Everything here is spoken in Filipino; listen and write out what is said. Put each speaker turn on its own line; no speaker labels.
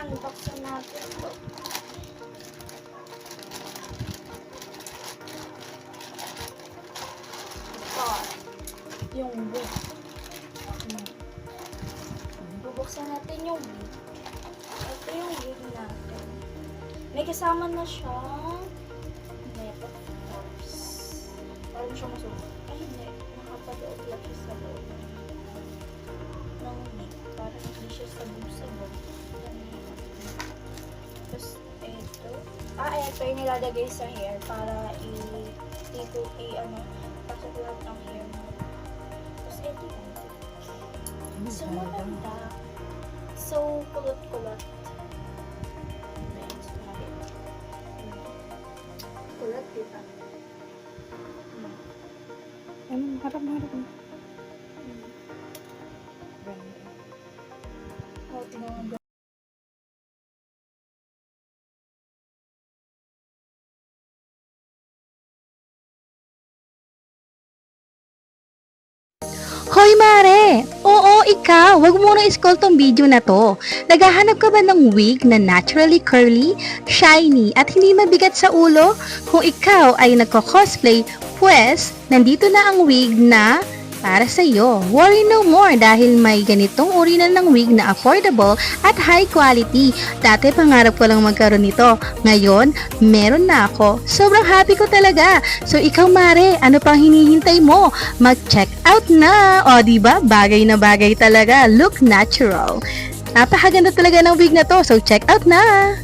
Unboxin natin ito. Ito. Yung wig. Bubuksan natin yung wig. Ito yung wig natin. May kasama na siyang makeup tops. Parang siya masuot. Ay, hindi. Nakapadoob lang siya sa loob ng wig. Parang hindi siya sabog-sabog. Tapos, ito. Ito yung nilalagay sa hair para pasok lahat ng hair mo. Tapos, ito yun. So, maganda. So, kulot-kulot. Kulot, diba?
Harap.
Tingnan mo.
Hoy Mare! Oo, ikaw! Huwag mo na i-scroll tong video na to. Naghahanap ka ba ng wig na naturally curly, shiny, at hindi mabigat sa ulo? Kung ikaw ay nagko-cosplay, pues, nandito na ang wig na para sa iyo. Worry no more dahil may ganitong uri na ng wig na affordable at high quality. Dati pangarap ko lang magkaroon nito. Ngayon, meron na ako. Sobrang happy ko talaga. So ikaw Mare, ano pang hinihintay mo? Mag-check out na. O diba? Bagay na bagay talaga. Look natural. Napakaganda talaga ng wig na to. So check out na.